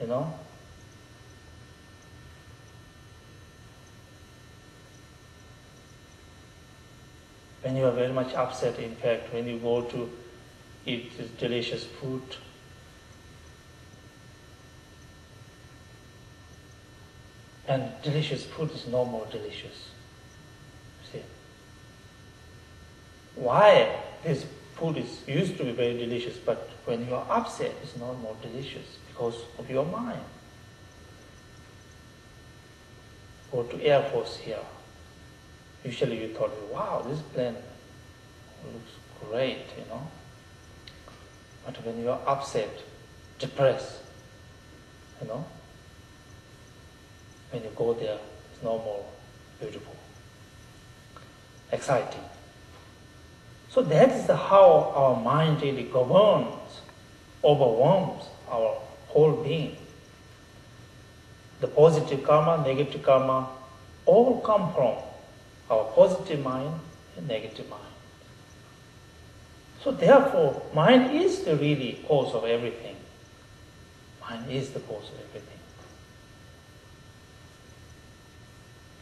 you know. When you are very much upset, in fact, when you go to eat this delicious food, and delicious food is no more delicious. See? Why this food is used to be very delicious, but when you are upset, it's not more delicious because of your mind. Go to Air Force here. Usually you thought, wow, this plane looks great, you know. But when you are upset, depressed, you know, when you go there, it's no more beautiful, exciting. So that is how our mind really governs, overwhelms our whole being. The positive karma, negative karma, all come from our positive mind and negative mind. So therefore, mind is the really cause of everything. Mind is the cause of everything.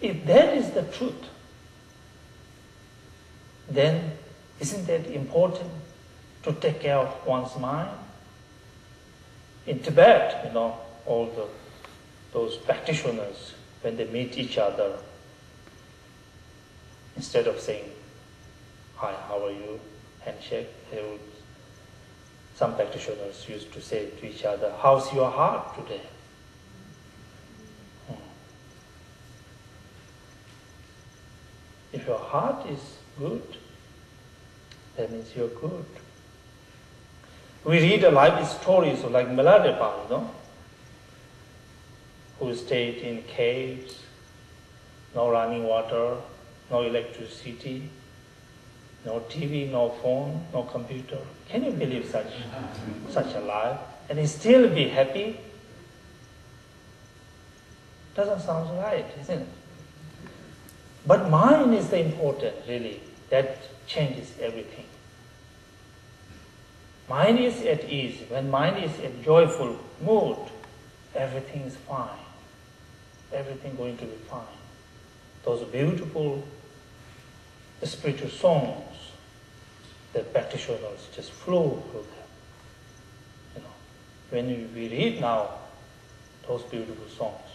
If that is the truth, then isn't it important to take care of one's mind? In Tibet, you know, all those practitioners, when they meet each other, instead of saying, "Hi, how are you?" handshake, some practitioners used to say to each other, "How's your heart today?" If your heart is good, that means you're good. We read a life stories of like Milarepa, you know, who stayed in caves, no running water, no electricity, no TV, no phone, no computer. Can you believe such a life? And he still be happy? Doesn't sound right, isn't it? But mind is the important, really. That changes everything. Mind is at ease. When mind is in joyful mood, everything is fine. Everything going to be fine. Those beautiful spiritual songs, the practitioners just flow through them. You know, when we read now those beautiful songs,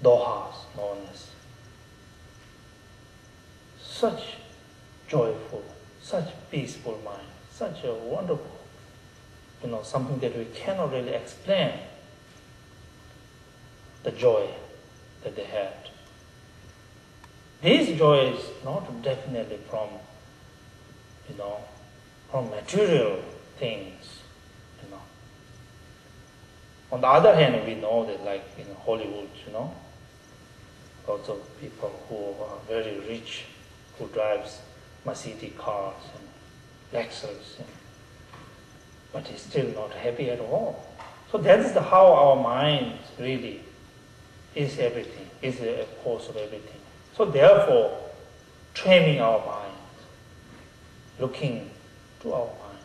dohas known as, such joyful, such peaceful mind, such a wonderful, you know, something that we cannot really explain, the joy that they had. This joy is not definitely from, you know, from material things, you know. On the other hand, we know that like in Hollywood, you know, lots of people who are very rich, who drives Mercedes cars and Lexus, but he's still not happy at all. So that is how our mind really is everything, is a cause of everything. So therefore, training our minds, looking to our minds,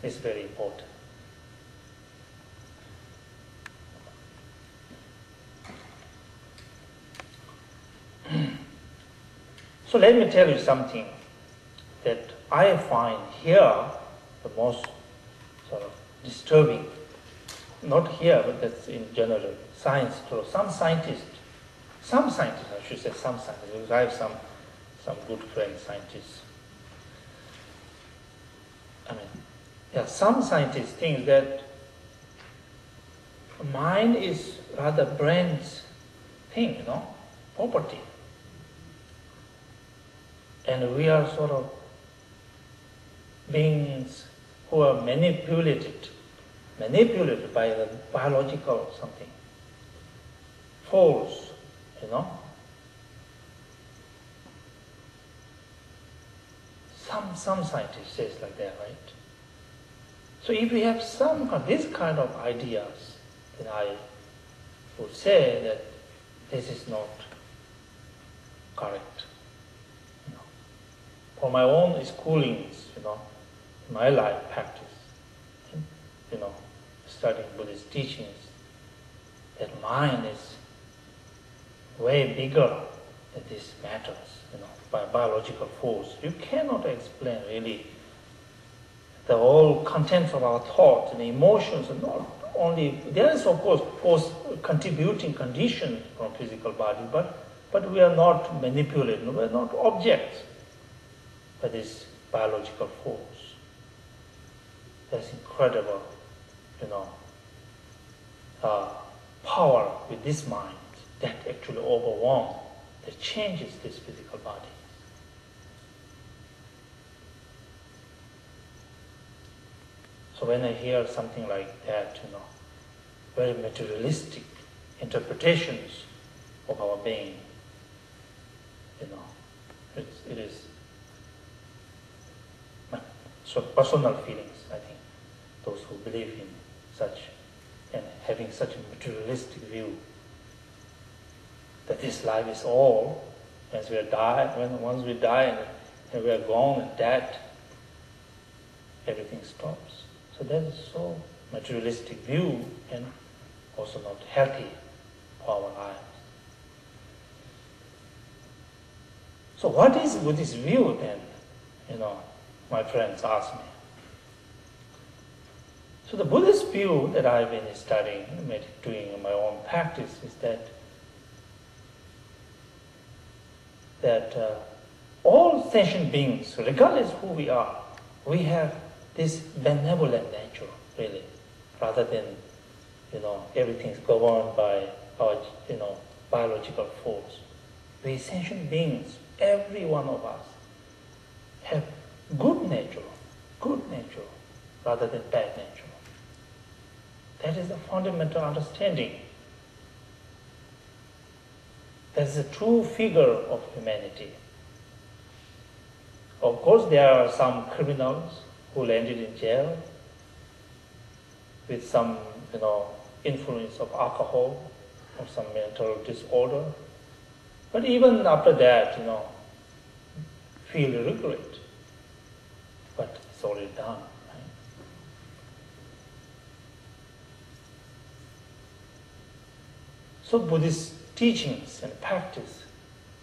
is very important. So let me tell you something that I find here the most sort of disturbing. Not here, but that's in general. Science, some scientists, I should say some scientists, because I have some good friends, scientists. I mean, yeah, some scientists think that mind is rather brain's thing, you know, property. And we are sort of beings who are manipulated by the biological something, force, you know. Some scientists say like that, right? So if we have this kind of ideas, then I would say that this is not correct. You know. For my own schoolings, you know, my life practice, studying Buddhist teachings, that mind is way bigger than these matters, by biological force. You cannot explain really the whole contents of our thoughts and emotions, and not only, there is of course contributing conditions from physical body, but we are not manipulated, we are not objects by this biological force. There's incredible, power with this mind that actually overwhelms, that changes this physical body. So when I hear something like that, very materialistic interpretations of our being, it is so personal feelings, I think, those who believe in such and having such a materialistic view that this life is all, once we die and we are gone and dead, everything stops. So that is so materialistic view and also not healthy for our lives. So what is Buddhist view then? My friends ask me. So the Buddhist view that I've been studying, doing in my own practice, is that all sentient beings, regardless who we are, we have this benevolent nature, really, rather than, everything's governed by our, biological force. We sentient beings, every one of us, have good nature, rather than bad nature. That is the fundamental understanding. That is the true figure of humanity. Of course, there are some criminals who landed in jail with some, influence of alcohol or some mental disorder. But even after that, feel regret. But it's already done, right? So Buddhist teachings and practice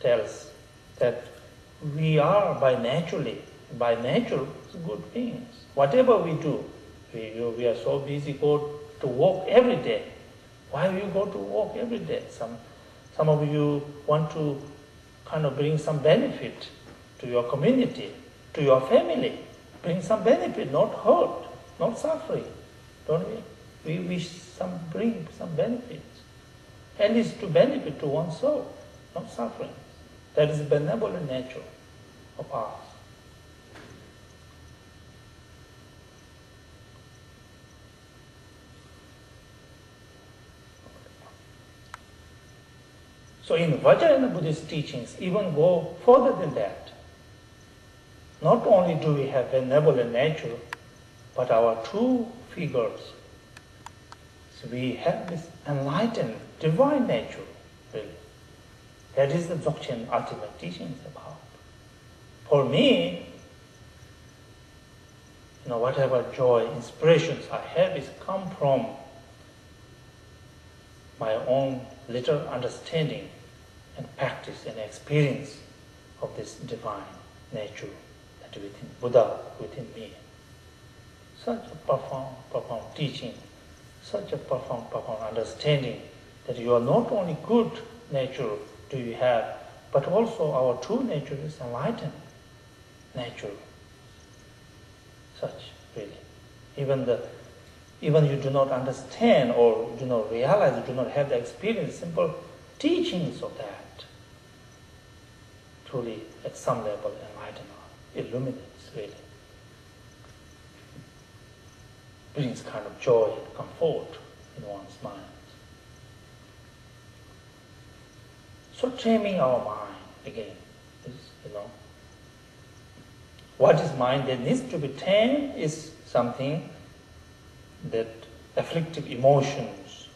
tells that we are by nature good beings. Whatever we do, we are so busy go to work every day. Why you go to work every day? Some of you want to kind of bring some benefit to your community, to your family. Bring some benefit, not hurt, not suffering. Don't we? We wish bring some benefits. At least to benefit to one's soul, not suffering. That is the benevolent nature of us. So in Vajrayana Buddhist teachings, even go further than that. Not only do we have benevolent nature, but our true figures. So we have this enlightened, divine nature, really. That is the Dzogchen ultimate teachings about. For me, whatever joy, inspirations I have is come from my own little understanding and practice and experience of this divine nature that within Buddha, within me. Such a profound teaching, such a profound understanding that you are not only good nature do you have, but also our true nature is enlightened nature. Such, really. Even you do not understand or do not realize, you do not have the experience, simple teachings of that truly at some level enlighten us, illuminates really. Brings kind of joy and comfort in one's mind. So taming our mind again is, what is mind that needs to be tamed is something that afflictive emotions